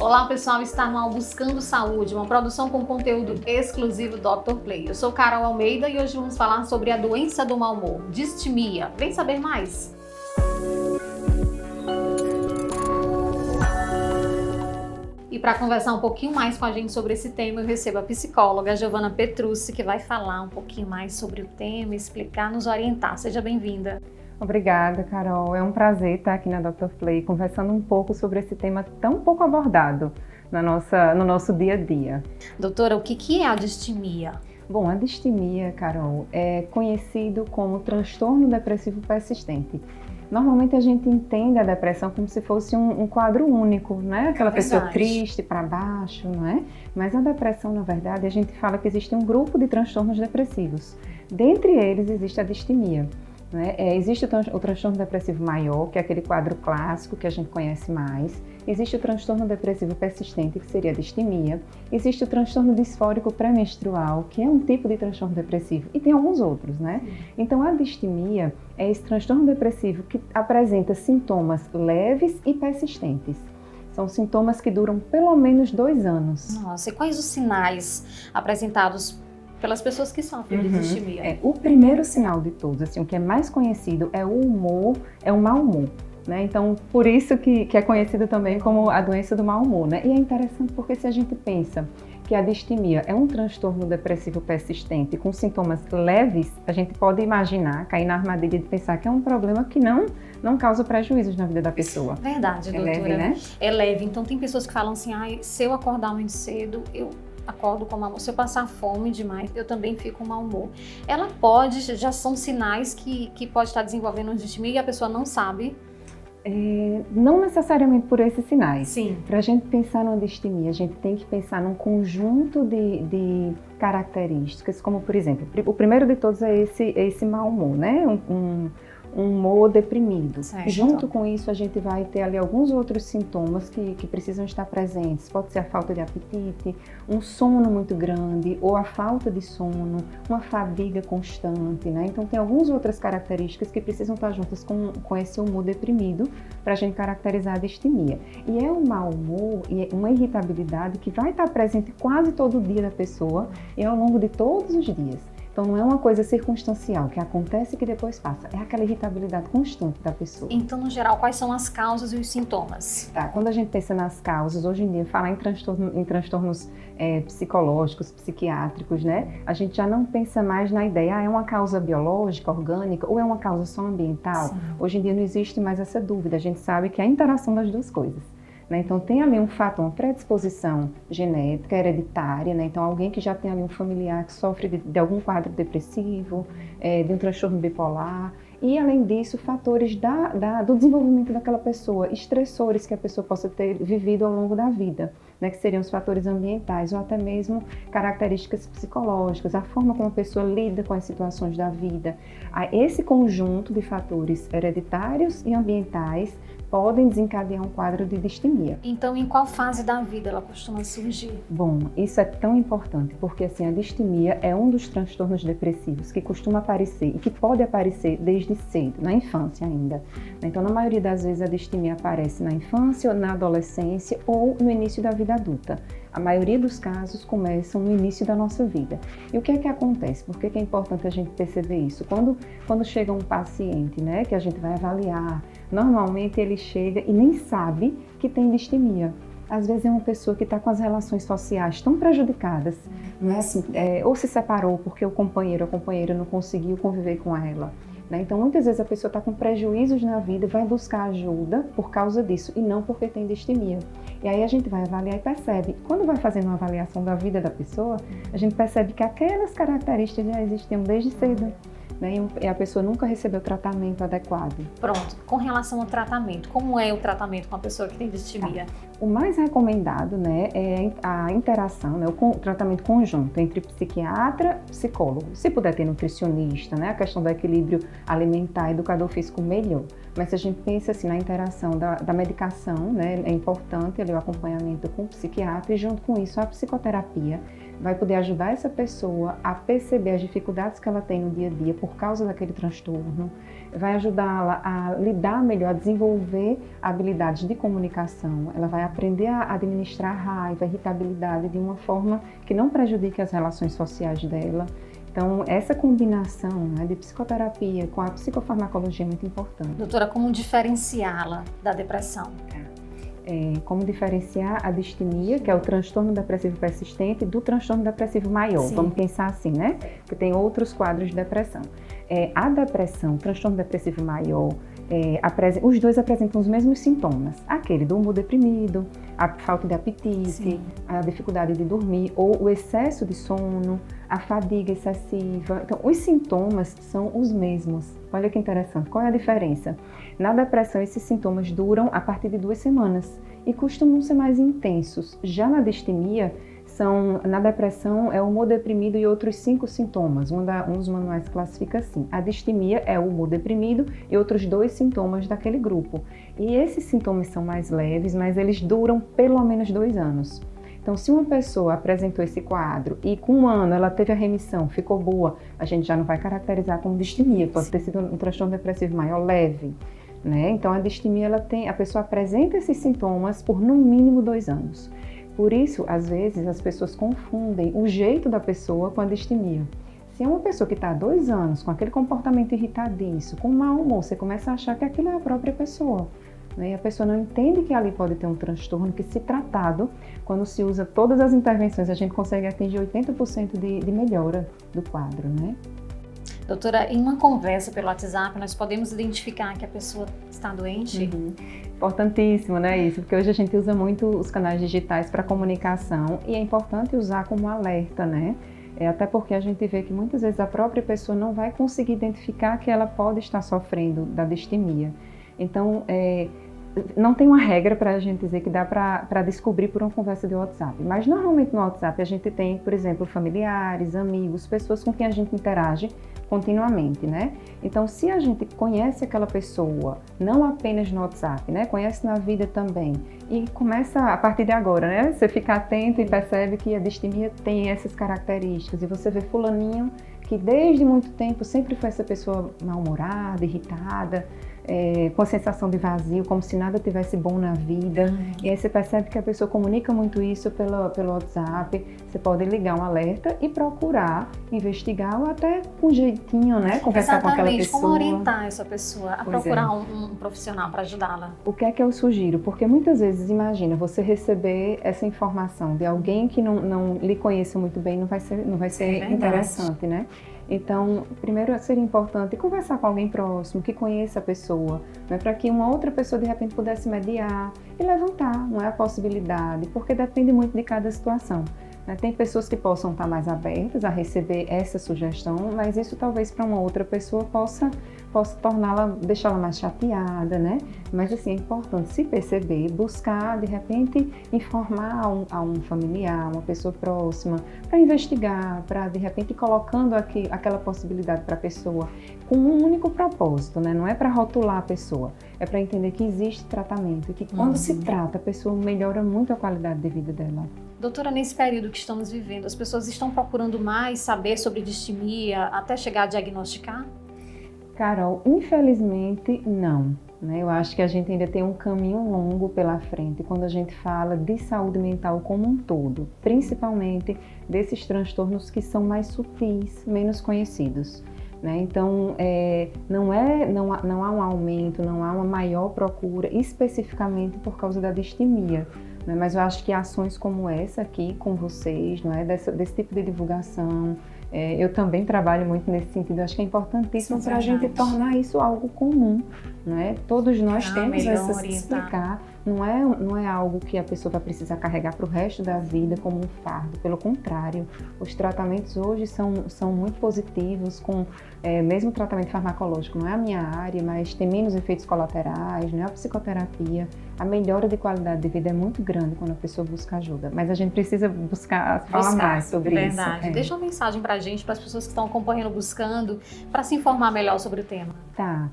Olá pessoal, está no Ao Buscando Saúde, uma produção com conteúdo exclusivo Dr. Play. Eu sou Carol Almeida e hoje vamos falar sobre a doença do mau humor, distimia. Vem saber mais? E para conversar um pouquinho mais com a gente sobre esse tema, eu recebo a psicóloga Giovana Petrucci, que vai falar um pouquinho mais sobre o tema, explicar, nos orientar. Seja bem-vinda. Obrigada, Carol. É um prazer estar aqui na Dr. Play conversando um pouco sobre esse tema tão pouco abordado no nosso dia a dia. Doutora, o que é a distimia? Bom, a distimia, Carol, é conhecido como transtorno depressivo persistente. Normalmente a gente entende a depressão como se fosse um quadro único, né? Aquela pessoa triste, para baixo, não é? Mas a depressão, na verdade, a gente fala que existe um grupo de transtornos depressivos. Dentre eles existe a distimia. Existe o transtorno depressivo maior, que é aquele quadro clássico que a gente conhece mais. Existe o transtorno depressivo persistente, que seria a distimia. Existe o transtorno disfórico pré-menstrual, que é um tipo de transtorno depressivo. E tem alguns outros, né? Então, a distimia é esse transtorno depressivo que apresenta sintomas leves e persistentes. São sintomas que duram pelo menos 2 anos. Nossa, e quais os sinais apresentados pelas pessoas que sofrem de distimia? O primeiro sinal de todos, assim, o que é mais conhecido é o humor, é o mau humor, né? Então, por isso que é conhecido também como a doença do mau humor, né? E é interessante porque se a gente pensa que a distimia é um transtorno depressivo persistente com sintomas leves, a gente pode imaginar, cair na armadilha de pensar que é um problema que não causa prejuízos na vida da pessoa. Verdade, doutora. É leve, né? É leve. Então, tem pessoas que falam assim, se eu acordar muito cedo, eu acordo com mau humor. Se eu passar fome demais, eu também fico com mau humor. Ela já são sinais que pode estar desenvolvendo uma distimia e a pessoa não sabe? Não necessariamente por esses sinais. Sim. Para a gente pensar numa distimia, a gente tem que pensar num conjunto de características, como por exemplo, o primeiro de todos é esse mau humor, né? Um humor deprimido. Certo. Junto com isso, a gente vai ter ali alguns outros sintomas que precisam estar presentes. Pode ser a falta de apetite, um sono muito grande, ou a falta de sono, uma fadiga constante, né? Então, tem algumas outras características que precisam estar juntas com esse humor deprimido para a gente caracterizar a distimia. E é um mau humor e uma irritabilidade que vai estar presente quase todo dia da pessoa e ao longo de todos os dias. Então, não é uma coisa circunstancial, que acontece e que depois passa. É aquela irritabilidade constante da pessoa. Então, no geral, quais são as causas e os sintomas? Tá, quando a gente pensa nas causas, hoje em dia, falar em transtornos psicológicos, psiquiátricos, né? A gente já não pensa mais na ideia, é uma causa biológica, orgânica, ou é uma causa só ambiental? Sim. Hoje em dia não existe mais essa dúvida. A gente sabe que é a interação das duas coisas. Então, tem ali um fator, uma predisposição genética, hereditária, né? Então, alguém que já tem ali um familiar que sofre de algum quadro depressivo, de um transtorno bipolar, e além disso, fatores do desenvolvimento daquela pessoa, estressores que a pessoa possa ter vivido ao longo da vida, né? Que seriam os fatores ambientais, ou até mesmo características psicológicas, a forma como a pessoa lida com as situações da vida. Esse conjunto de fatores hereditários e ambientais podem desencadear um quadro de distimia. Então, em qual fase da vida ela costuma surgir? Bom, isso é tão importante, porque assim, a distimia é um dos transtornos depressivos que costuma aparecer e que pode aparecer desde cedo, na infância ainda. Então, na maioria das vezes, a distimia aparece na infância, na adolescência ou no início da vida adulta. A maioria dos casos começam no início da nossa vida. E o que é que acontece? Por que é importante a gente perceber isso? Quando chega um paciente, né, que a gente vai avaliar, normalmente ele chega e nem sabe que tem distimia. Às vezes é uma pessoa que está com as relações sociais tão prejudicadas, não é assim, ou se separou porque o companheiro ou a companheira não conseguiu conviver com ela. Né? Então, muitas vezes a pessoa está com prejuízos na vida e vai buscar ajuda por causa disso e não porque tem distimia. E aí a gente vai avaliar e percebe. Quando vai fazendo uma avaliação da vida da pessoa, a gente percebe que aquelas características já existiam desde cedo. Né? E a pessoa nunca recebeu tratamento adequado. Pronto, com relação ao tratamento, como é o tratamento com a pessoa que tem distimia? O mais recomendado, né, é a interação, né, o tratamento conjunto entre psiquiatra e psicólogo. Se puder ter nutricionista, né, a questão do equilíbrio alimentar, educador físico, melhor. Mas se a gente pensa assim, na interação da medicação, né, é importante ali o acompanhamento com o psiquiatra e junto com isso a psicoterapia vai poder ajudar essa pessoa a perceber as dificuldades que ela tem no dia a dia por causa daquele transtorno, vai ajudá-la a lidar melhor, a desenvolver habilidades de comunicação, ela vai aprender a administrar a raiva, a irritabilidade de uma forma que não prejudique as relações sociais dela. Então, essa combinação, né, de psicoterapia com a psicofarmacologia é muito importante. Doutora, como diferenciá-la da depressão? Como diferenciar a distimia, que é o transtorno depressivo persistente, do transtorno depressivo maior. Sim. Vamos pensar assim, né? Porque tem outros quadros de depressão. A depressão, o transtorno depressivo maior, os dois apresentam os mesmos sintomas. Aquele do humor deprimido, a falta de apetite, Sim. a dificuldade de dormir ou o excesso de sono, a fadiga excessiva. Então, os sintomas são os mesmos. Olha que interessante. Qual é a diferença? Na depressão, esses sintomas duram a partir de 2 semanas e costumam ser mais intensos. Já na distimia, na depressão é o humor deprimido e outros 5 sintomas. Um dos manuais classifica assim. A distimia é o humor deprimido e outros 2 sintomas daquele grupo. E esses sintomas são mais leves, mas eles duram pelo menos 2 anos. Então, se uma pessoa apresentou esse quadro e com 1 ano ela teve a remissão, ficou boa, a gente já não vai caracterizar como distimia. Pode ter sido um transtorno depressivo maior leve, né? Então, a distimia, a pessoa apresenta esses sintomas por no mínimo 2 anos. Por isso, às vezes, as pessoas confundem o jeito da pessoa com a distimia. Se é uma pessoa que está há 2 anos com aquele comportamento irritadiço, com mau humor, você começa a achar que aquilo é a própria pessoa. Né? E a pessoa não entende que ali pode ter um transtorno que, se tratado, quando se usa todas as intervenções, a gente consegue atingir 80% de melhora do quadro, né? Doutora, em uma conversa pelo WhatsApp, nós podemos identificar que a pessoa está doente? Uhum. Importantíssimo, né, isso? Porque hoje a gente usa muito os canais digitais para comunicação e é importante usar como alerta, né? Até porque a gente vê que muitas vezes a própria pessoa não vai conseguir identificar que ela pode estar sofrendo da distimia. Então, não tem uma regra para a gente dizer que dá para descobrir por uma conversa de WhatsApp. Mas normalmente no WhatsApp a gente tem, por exemplo, familiares, amigos, pessoas com quem a gente interage continuamente, né? Então, se a gente conhece aquela pessoa, não apenas no WhatsApp, né? Conhece na vida também, e começa a partir de agora, né? Você fica atento e percebe que a distimia tem essas características, e você vê fulaninho que desde muito tempo sempre foi essa pessoa mal-humorada, irritada, com a sensação de vazio, como se nada tivesse bom na vida. E aí você percebe que a pessoa comunica muito isso pelo WhatsApp. Você pode ligar um alerta e procurar investigar ou até com um jeitinho, né? Conversar com aquela pessoa. Como orientar essa pessoa a procurar é. um profissional para ajudá-la? O que é que eu sugiro? Porque muitas vezes, imagina, você receber essa informação de alguém que não lhe conheça muito bem, não vai ser interessante, né? Então, primeiro seria importante conversar com alguém próximo, que conheça a pessoa, né, para que uma outra pessoa de repente pudesse mediar e levantar, não é, a possibilidade, porque depende muito de cada situação. Né? Tem pessoas que possam estar mais abertas a receber essa sugestão, mas isso talvez para uma outra pessoa possa deixá-la mais chateada, né? Mas assim, é importante se perceber, buscar, de repente, informar a um familiar, uma pessoa próxima, para investigar, para de repente ir colocando aquela possibilidade para a pessoa com um único propósito, né? Não é para rotular a pessoa, é para entender que existe tratamento e que quando se trata, a pessoa melhora muito a qualidade de vida dela. Doutora, nesse período que estamos vivendo, as pessoas estão procurando mais saber sobre distimia até chegar a diagnosticar? Carol, infelizmente não. Né? Eu acho que a gente ainda tem um caminho longo pela frente quando a gente fala de saúde mental como um todo, principalmente desses transtornos que são mais sutis, menos conhecidos. Né? Então, não há um aumento, não há uma maior procura especificamente por causa da distimia. Né? Mas eu acho que ações como essa aqui com vocês, não é? desse tipo de divulgação, eu também trabalho muito nesse sentido. Eu acho que é importantíssimo para a gente tornar isso algo comum, né? Todos nós temos essa explicar. Não é algo que a pessoa vai precisar carregar para o resto da vida como um fardo. Pelo contrário, os tratamentos hoje são muito positivos, com mesmo tratamento farmacológico. Não é a minha área, mas tem menos efeitos colaterais, não é a psicoterapia. A melhora de qualidade de vida é muito grande quando a pessoa busca ajuda. Mas a gente precisa falar mais sobre isso. Verdade. Deixa uma mensagem para a gente, para as pessoas que estão acompanhando, buscando, para se informar melhor sobre o tema. Tá.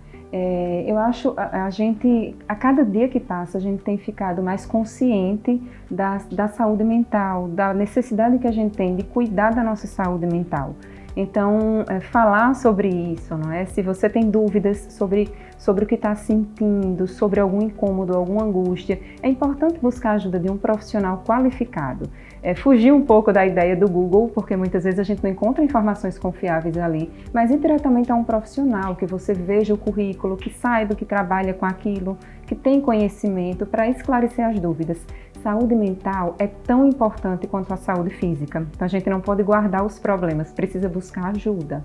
Eu acho a gente, a cada dia que passa, a gente tem ficado mais consciente da saúde mental, da necessidade que a gente tem de cuidar da nossa saúde mental. Então, falar sobre isso, não é? Se você tem dúvidas sobre sobre o que está sentindo, sobre algum incômodo, alguma angústia, é importante buscar a ajuda de um profissional qualificado. Fugir um pouco da ideia do Google, porque muitas vezes a gente não encontra informações confiáveis ali, mas ir diretamente a um profissional, que você veja o currículo, que saiba que trabalha com aquilo, que tem conhecimento para esclarecer as dúvidas. Saúde mental é tão importante quanto a saúde física, então a gente não pode guardar os problemas, precisa buscar ajuda.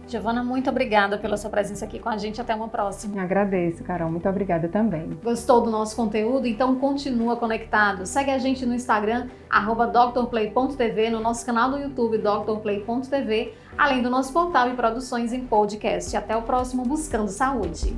Giovana, muito obrigada pela sua presença aqui com a gente. Até uma próxima. Agradeço, Carol. Muito obrigada também. Gostou do nosso conteúdo? Então continua conectado. Segue a gente no Instagram, @drplay.tv, no nosso canal do YouTube, drplay.tv, além do nosso portal e produções em podcast. Até o próximo Buscando Saúde.